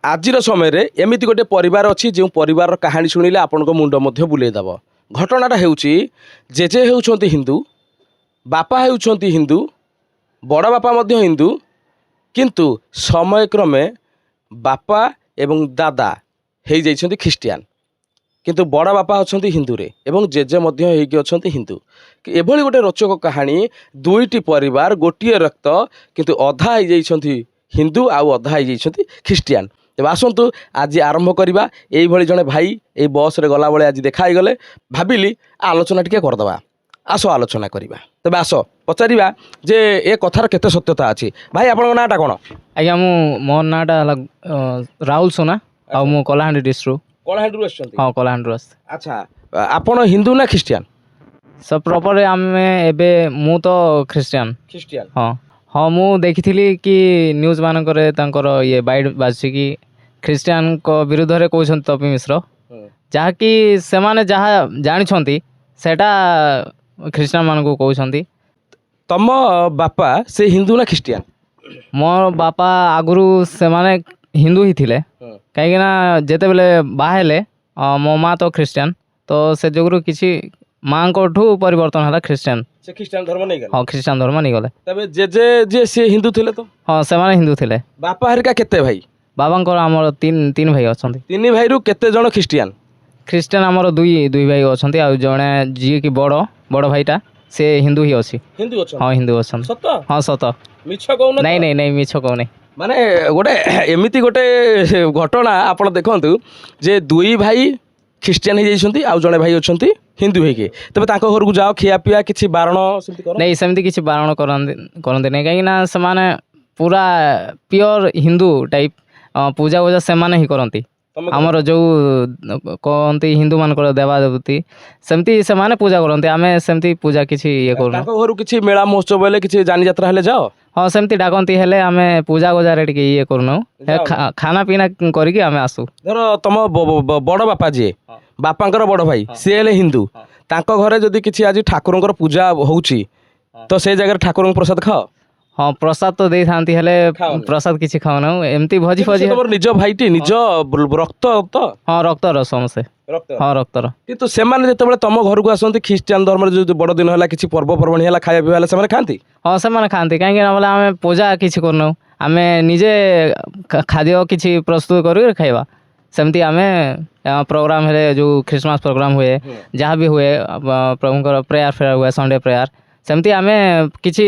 आजिर समय एमती गोटे परिवार अच्छी जो परिवार कहानी शुणिले आपण मुंड बुलेदब घटनाटा हेउची जेजे होउछंती हिंदू बापा होउछंती हिंदू बड़ बापा मध्य हिंदू किंतु समय क्रमे बापा एवं दादा हो जाइछंती ख्रीस्टियान किंतु बड़ बापा अच्छा हिंदू रे एवं जेजे मध्य होइकी अछंती हिंदू एभली गोटे रोचक कहानी दुईटी परिवार गोटे रक्त किंतु अधा हो जाइछंती हिंदू आउ अधा हो जाइछंती ख्रीस्टियान। तेज आसतु आज आरंभ करवा ये जड़े भाई ये बस रे गला बेले आज देखाई गले भाविली आलोचना टिके करदबा आस आलोचना करवा तेज आस पचार जे ए कथार केते सत्यता अच्छी भाई आपन नाटा कौन आज्ञा मो नाटा राहुल सोना आ मु कलाहांडी डिस्ट्रिक्ट कलाहांडी आछंती हाँ कलाहांडी अच्छा आपन हिंदू ना ख्रीस्टियान सब प्रॉपर आमे एबे मु तो ख्रीस्टियान हाँ हाँ मु देखी कि न्यूज मानकर तांकर ये बाइट बाजी कि ख्रीस्टियान को विरुद्ध रे कहउछन तपी मिश्र जहाँकि से माने जहाँ जानिछंती सेटा ख्रीस्टियान मान को कहउछंती। तम बापा से हिंदू ना ख्रीस्टियान मोर बापा आगुरु से माने हिंदू ही थिले कहीं ना जेते बेले बाहेले मो माँ तो ख्रीस्टियान तो से जोगुरु किछि माँ को ठू परिवर्तन हला ख्रीस्टियान से ख्रीस्टियान धर्म नहीं गले हाँ ख्रीस्टियान धर्म नहीं गले तबे जे जे से हिंदू थिले तो हाँ से माने हिंदू थिले बापा हरिका केते भाई बाबांकर आमर तीन तीन भाई अछंती तीन भाई रु केते जण ख्रीस्टियान ख्रीस्टियान आमर दुई भाई अछंती आ जणे जी कि बड़ भाईटा से हिंदू ही अछि हिंदू अछन हाँ हिंदू अछन सत हाँ सत मिछ कहू नहीं नहीं नहीं मिछ कहू नहीं माने गोटे एमिति गोटे घटना आपण देखंतु जे दुई भाई ख्रीस्टियान हो जाइछंती आउ जणे भाई अछंती हिंदू होइके तबे तांको घर को जाओ खिया पिया किछि बारण सेमति करो नहीं सेमति किछि बारण करंते नहीं कहीं ना से पूरा प्योर हिंदू टाइप पूजा वूजा से माने ही करंती आमर जो कहती हिंदू मानकर देवा देवती सेमती से माने पूजा करते आमे सेमती पूजा किछि ये करू तांको घर किछि मेला महोत्सव बेले किछि जानी यात्रा हेले जाओ हाँ सेमती डाकती हेले आमे पूजा गोजा टिके ये करूनु खाना पीना करिकी आमे आसु धर तम बड़ बापा जी बापांकर बड़ भाई सी हेले हिंदू तांको घरे जदि किछि आज ठाकुरंकर पूजा होउची तो से जगह ठाकुरंक प्रसाद खाओ हाँ प्रसाद तो दे थांती हेले प्रसाद किछि खाओ ना एमती भोजी फजी तमर निज भाईटी निज रक्त तो हाँ रक्तर समस्या हाँ रक्तर किंतु से माने जेतेबेले तम घर को आसंती ख्रीस्टियान धर्म रे जो बड़ दिन होला किछि पर्व पर्वणी होला खाया पिया होला से माने खांती हाँ से माने खांती काहे कि बोले आमे पूजा किछि करनु आमे निजे खाद्य किछि प्रस्तुत करू खाइबा सेमती आमे प्रोग्राम हेले जो क्रिसमस प्रोग्राम हुए जहाँ भी हुए प्रभुंकर प्रेयर फेयर हुए संडे प्रेयर सेमती आमे किछि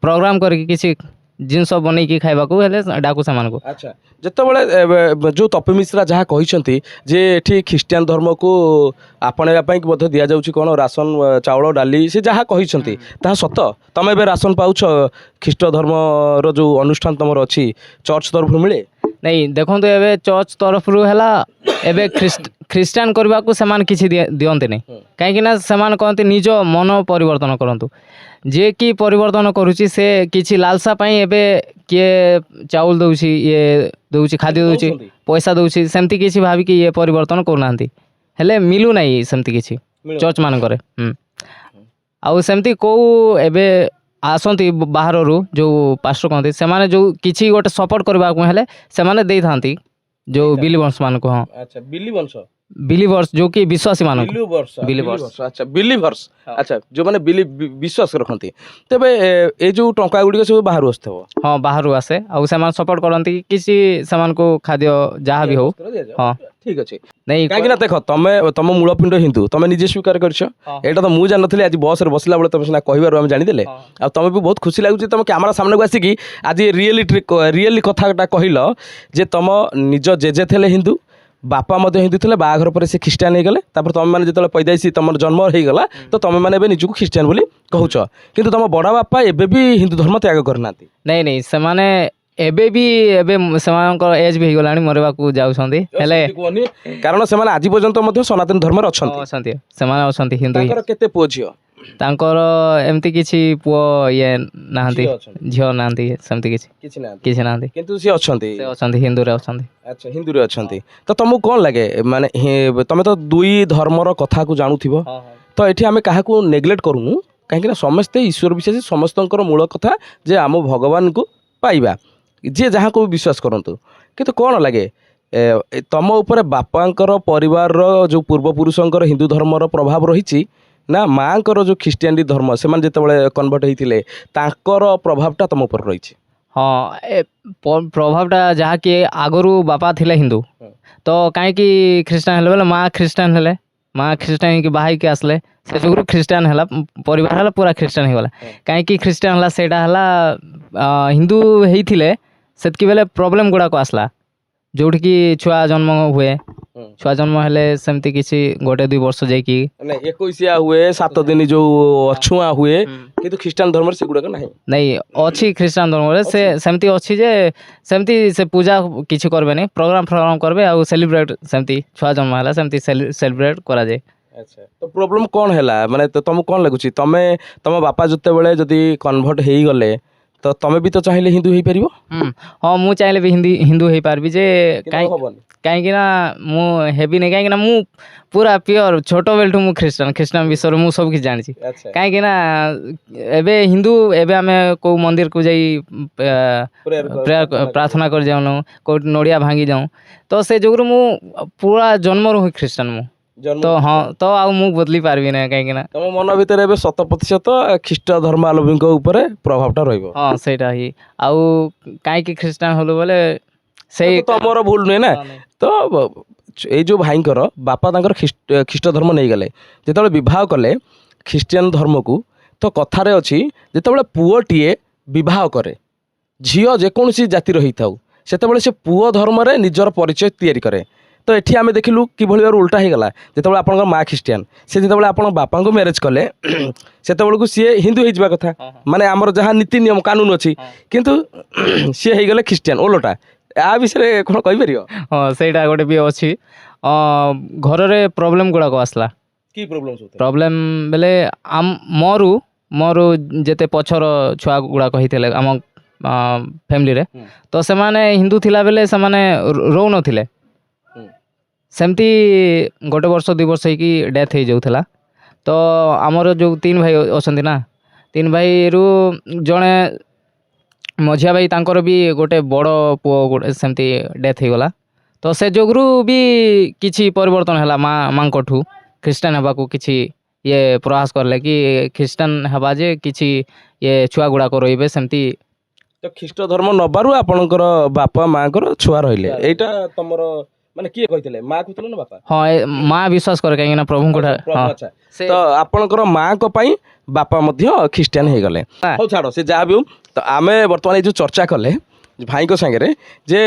प्रोग्राम करके किछि जिनस बनैकी खाइबाकू हेले डाकू सेमान को। अच्छा जेतेबेले जो तपी मिश्रा जहाँ कहिसंती जे एठी ख्रीस्टियान धर्म को आपणेबा पई बोध दिया जाउची कोन राशन चाउल डाली से जहाँ कहिसंती ता सत तमे बे राशन पाउछ ख्रीस्ट धर्म रो जो अनुष्ठान तमर अछि चर्च तरफ मिले नहीं देखो तो एबे चर्च तरफ रु हैला एबे ख्रीस्टियान करबा को समान किछि दियंते नहीं काहे ना समान कहते निज मन परिवर्तन करंतु जे कि परिवर्तन करूची से किछि लालसा पई एबे के चाउल दउची ये दउची खाद्य दउची पैसा दउची सेमती किछि भाबी कि ये परिवर्तन करनांती हेले मिलु नाही सेमती किछि चर्च मान करे आउ सेमती को एबे आसंती बाहर रू जो पास्टर कहते से माने जो किछि गोटे सपोर्ट करबा को हेले से माने दे थांती जो बिलीवर्स मान को हाँ अच्छा बिलीवर्स जो कि विश्वासी मान बिलीवर्स अच्छा बिलीवर्स अच्छा जो माने विश्वास रखती तेबे ए जो टंका गुडी सब बाहर आस्थो हाँ बाहर आसे आ से मान सपोर्ट करंती किछि समान को खाद्य जहाँ भी हो हाँ ठीक अच्छे नहीं कहीं देख तुम मूलपिंड हिंदू तुम निजे स्वीकार कर एटा तो मुझे जानते आज बस रे बसला बेले तुम सीना कह जानीदे आ तुम भी बहुत खुशी लगुच तुम कैमरा सामने को आसिकी आज रियली कथा कहल जे तुम निज जेजे थे हिंदू बापा मध्य हिंदू थे बाघर पर से ख्रीस्टियान हो गले तुम मैंने जो पैदाइशी तुम जन्म हो गला तो तुम मैंने निजक ख्रीस्टियान बोली कहूच किंतु तुम बड़ा बापा एबे भी हिंदू धर्म त्याग करना नहीं नहीं से माने एबे भी एबे सेमानकर एज भी गलानी मरबा को जाउछंती हेले कारण से माने आज पर्यंत सनातन धर्म रे अछंती सेमाने अछंती हिंदू तांकर केते पुओ झियो तांकर एमती किछि पुओ ये नाहंती झियो नाहंती सेमती किछि नाहंती किंतु से अछंती हिंदू रे अछंती अच्छा हिंदू रे अछंती तो तुमको कोन लागे माने तमे तो दुई धर्मर कथा को जानुथिबो तो एठी हमें काहा को नेग्लेक्ट करूनु काहे कि समस्त ईश्वर विशेष समस्तंकर मूल कथा जे आम भगवान को पाइबा जे जहाँ को भी विश्वास करंतु किंतु कौन लगे ତମ ଉପରେ ବାପାଙ୍କର ପରିବାରର ଯେଉଁ ପୂର୍ବପୁରୁଷଙ୍କର ହିନ୍ଦୁ ଧର୍ମର ପ୍ରଭାବ ରହିଛି ନା ମାଆଙ୍କର ଯେଉଁ ଖ୍ରୀଷ୍ଟିଆନିଟି ଧର୍ମ ସେମାନେ ଯେତେବେଳେ କନଭର୍ଟ ହେଇଥିଲେ ତାଙ୍କର ପ୍ରଭାବଟା ତମ ଉପରେ ରହିଛି? ହଁ ପ୍ରଭାବଟା ଯାହାକି ଆଗରୁ ବାପା ଥିଲେ ହିନ୍ଦୁ ତ କାହିଁକି ଖ୍ରୀଷ୍ଟିଆନ ହେଲେ ବୋଲେ ମା ଖ୍ରୀଷ୍ଟିଆନ ହେଲେ, ମା ଖ୍ରୀଷ୍ଟିଆନ ହେଇକି ବାହା ହେଇକି ଆସିଲେ ସେ ଯୋଗୁରୁ ଖ୍ରୀଷ୍ଟିଆନ ହେଲା, ପରିବାର ହେଲା ପୁରା ଖ୍ରୀଷ୍ଟିଆନ ହେଇଗଲା। କାହିଁକି ଖ୍ରୀଷ୍ଟିଆନ ହେଲା ସେଇଟା ହେଲା ହିନ୍ଦୁ ହେଇଥିଲେ ସେତିକି ବେଳେ ପ୍ରୋବ୍ଲେମ୍ ଗୁଡ଼ାକ ଆସିଲା ଯେଉଁଠିକି ଛୁଆ ଜନ୍ମ ହୁଏ, ଛୁଆ ଜନ୍ମ ହେଲେ ସେମିତି କିଛି 1-2 ବର୍ଷ ଯାଇକି ମାନେ 21 ହୁଏ, 7 ଦିନ ଯେଉଁ ଅଛୁଆଁ ହୁଏ, କିନ୍ତୁ ଖ୍ରୀଷ୍ଟିଆନ ଧର୍ମରେ ସେଗୁଡ଼ାକ ନାହିଁ। ନାଇଁ ଅଛି ଖ୍ରୀଷ୍ଟିଆନ ଧର୍ମରେ ସେ ସେମିତି ଅଛି ଯେ ସେମିତି ସେ ପୂଜା କିଛି କରିବେନି, ପ୍ରୋଗ୍ରାମ୍ କରିବେ ଆଉ ସେଲିବ୍ରେଟ୍ ସେମିତି ଛୁଆ ଜନ୍ମ ହେଲା ସେମିତି ସେଲିବ୍ରେଟ୍ କରାଯାଏ। ଆଚ୍ଛା, ତ ପ୍ରୋବ୍ଲେମ୍ କ'ଣ ହେଲା ମାନେ ତମକୁ କ'ଣ ଲାଗୁଛି ତମ ବାପା ଯେତେବେଳେ ଯଦି କନଭର୍ଟ ହେଇଗଲେ ତ ତମେ ବି ତ ଚାହିଁଲେ ହିନ୍ଦୁ ହେଇପାରିବ? ହଁ ମୁଁ ଚାହିଁଲେ ବି ହିନ୍ଦୁ ହେଇପାରିବି ଯେ କାହିଁକି ନା ମୁଁ ହେବିନି, କାହିଁକି ନା ମୁଁ ପୁରା ପିଓର ଛୋଟବେଳଠୁ ମୁଁ ଖ୍ରୀଷ୍ଟିଆନ ବିଷୟରେ ମୁଁ ସବୁ କିଛି ଜାଣିଛି। କାହିଁକି ନା ଏବେ ହିନ୍ଦୁ ଏବେ ଆମେ କେଉଁ ମନ୍ଦିରକୁ ଯାଇ ପ୍ରାର୍ଥନା କରି ଯାଉନୁ, କେଉଁଠି ନଡ଼ିଆ ଭାଙ୍ଗି ଯାଉଁ, ତ ସେ ଯୋଗୁରୁ ମୁଁ ପୁରା ଜନ୍ମରୁ ହିଁ ଖ୍ରୀଷ୍ଟିଆନ ମୁଁ ତ ହଁ ତ ଆଉ ମୁଁ ବଦଳି ପାରିବି ନା, କାହିଁକି ନା ତମ ମନ ଭିତରେ ଏବେ 100% ଖ୍ରୀଷ୍ଟ ଧର୍ମାବଲମ୍ବୀଙ୍କ ଉପରେ ପ୍ରଭାବଟା ରହିବ। ହଁ ସେଇଟା ହିଁ। ଆଉ କାହିଁକି ଖ୍ରୀଷ୍ଟିଆନ ହେଲୁ ବୋଲେ ସେଇ ତମର ଭୁଲ ନୁହେଁ ନା। ତ ଏଇ ଯେଉଁ ଭାଇଙ୍କର ବାପା ତାଙ୍କର ଖ୍ରୀଷ୍ଟ ଧର୍ମ ନେଇଗଲେ, ଯେତେବେଳେ ବିବାହ କଲେ ଖ୍ରୀଷ୍ଟିଆନ ଧର୍ମକୁ, ତ କଥାରେ ଅଛି ଯେତେବେଳେ ପୁଅଟିଏ ବିବାହ କରେ, ଝିଅ ଯେକୌଣସି ଜାତିର ହେଇଥାଉ, ସେତେବେଳେ ସେ ପୁଅ ଧର୍ମରେ ନିଜର ପରିଚୟ ତିଆରି କରେ। ତ ଏଠି ଆମେ ଦେଖିଲୁ କିଭଳି ଭାବରେ ଉଲ୍ଟା ହେଇଗଲା। ଯେତେବେଳେ ଆପଣଙ୍କ ମା ଖ୍ରୀଷ୍ଟିଆନ, ସେ ଯେତେବେଳେ ଆପଣଙ୍କ ବାପାଙ୍କୁ ମ୍ୟାରେଜ୍ କଲେ ସେତେବେଳକୁ ସିଏ ହିନ୍ଦୁ ହେଇଯିବା କଥା, ମାନେ ଆମର ଯାହା ନୀତି ନିୟମ କାନୁନ ଅଛି, କିନ୍ତୁ ସିଏ ହେଇଗଲେ ଖ୍ରୀଷ୍ଟିଆନ ଓଲଟା। ଆ ବିଷୟରେ କ'ଣ କହିପାରିବ? ହଁ ସେଇଟା ଗୋଟେ ବି ଅଛି। ଘରରେ ପ୍ରୋବ୍ଲେମ୍ ଗୁଡ଼ାକ ଆସିଲା। କି ପ୍ରୋବ୍ଲେମ୍ ବେଲେ ମୋର ଯେତେ ପଛର ଛୁଆ ଗୁଡ଼ାକ ହେଇଥିଲେ ଆମ ଫ୍ୟାମିଲିରେ, ତ ସେମାନେ ହିନ୍ଦୁ ଥିଲା ବେଲେ ସେମାନେ ରହୁନଥିଲେ, ସେମିତି 1 ବର୍ଷ 2 ବର୍ଷ ହେଇକି ଡେଥ୍ ହେଇଯାଉଥିଲା। ତ ଆମର ଯେଉଁ 3 ଭାଇ ଅଛନ୍ତି ନା, 3 ଭାଇରୁ ଜଣେ ମଝିଆ ଭାଇ ତାଙ୍କର ବି ଗୋଟେ ବଡ଼ ପୁଅ ଗୋଟେ ସେମିତି ଡେଥ୍ ହେଇଗଲା। ତ ସେ ଯୋଗୁରୁ ବି କିଛି ପରିବର୍ତ୍ତନ ହେଲା ମାଙ୍କଠୁ ଖ୍ରୀଷ୍ଟିଆନ ହେବାକୁ କିଛି ଇଏ ପ୍ରୟାସ କଲେ କି ଖ୍ରୀଷ୍ଟିଆନ ହେବା ଯେ କିଛି ଇଏ ଛୁଆ ଗୁଡ଼ାକ ରହିବେ ସେମିତି। ତ ଖ୍ରୀଷ୍ଟ ଧର୍ମ ନବାରୁ ଆପଣଙ୍କର ବାପା ମାଙ୍କର ଛୁଆ ରହିଲେ, ଏଇଟା ତମର ମାନେ କିଏ କହିଥିଲେ, ମା କହିଥିଲେ ନା ବାପା? ହଁ ମା ବିଶ୍ୱାସ କରେ, କାହିଁକି ନା ପ୍ରଭୁଙ୍କ ତ ଆପଣଙ୍କର ମାଙ୍କ ପାଇଁ ବାପା ମଧ୍ୟ ଖ୍ରୀଷ୍ଟିଆନ ହେଇଗଲେ। ହଉ ଛାଡ଼, ସେ ଯାହା ବି ହଉ, ତ ଆମେ ବର୍ତ୍ତମାନ ଏଇ ଯେଉଁ ଚର୍ଚ୍ଚା କଲେ ଭାଇଙ୍କ ସାଙ୍ଗରେ ଯେ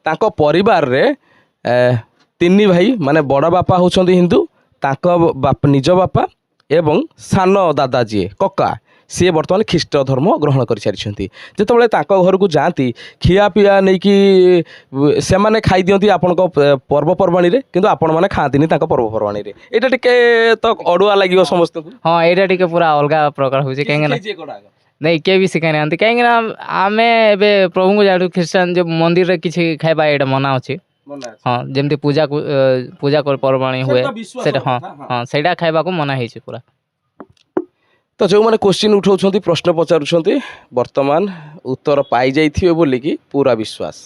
ତାଙ୍କ ପରିବାରରେ 3 ଭାଇ, ମାନେ ବଡ଼ ବାପା ହେଉଛନ୍ତି ହିନ୍ଦୁ, ତାଙ୍କ ନିଜ ବାପା ଏବଂ ସାନ ଦାଦା ଯିଏ କକା ସିଏ ବର୍ତ୍ତମାନ ଖ୍ରୀଷ୍ଟ ଧର୍ମ ଗ୍ରହଣ କରିସାରିଛନ୍ତି। ଯେତେବେଳେ ତାଙ୍କ ଘରକୁ ଯାଆନ୍ତି ଖିଆପିଆ ନେଇକି ସେମାନେ ଖାଇଦିଅନ୍ତି ଆପଣଙ୍କ ପର୍ବପର୍ବାଣୀରେ, କିନ୍ତୁ ଆପଣମାନେ ଖାଆନ୍ତିନି ତାଙ୍କ ପର୍ବପର୍ବାଣୀରେ। ଏଇଟା ଟିକେ ତ ଅଡ଼ୁଆ ଲାଗିବ ସମସ୍ତଙ୍କୁ। ହଁ ଏଇଟା ଟିକେ ପୁରା ଅଲଗା ପ୍ରକାର ହେଉଛି, କାହିଁକି ନା ନାଇଁ କିଏ ବି ଶିଖାଇ ନାହାନ୍ତି, କାହିଁକି ନା ଆମେ ଏବେ ପ୍ରଭୁଙ୍କୁ ଜାଣୁ ଖ୍ରୀଷ୍ଟିଆନ ଯେ ମନ୍ଦିରରେ କିଛି ଖାଇବା ଏଇଟା ମନା ଅଛି। ହଁ ଯେମିତି ପୂଜା ପର୍ବାଣୀ ହୁଏ ସେଇଟା, ହଁ ସେଇଟା ଖାଇବାକୁ ମନା ହେଇଛି ପୁରା। ତ ଯେଉଁମାନେ କ୍ୱେଶ୍ଚିନ୍ ଉଠାଉଛନ୍ତି, ପ୍ରଶ୍ନ ପଚାରୁଛନ୍ତି, ବର୍ତ୍ତମାନ ଉତ୍ତର ପାଇଯାଇଥିବେ ବୋଲିକି ପୁରା ବିଶ୍ୱାସ।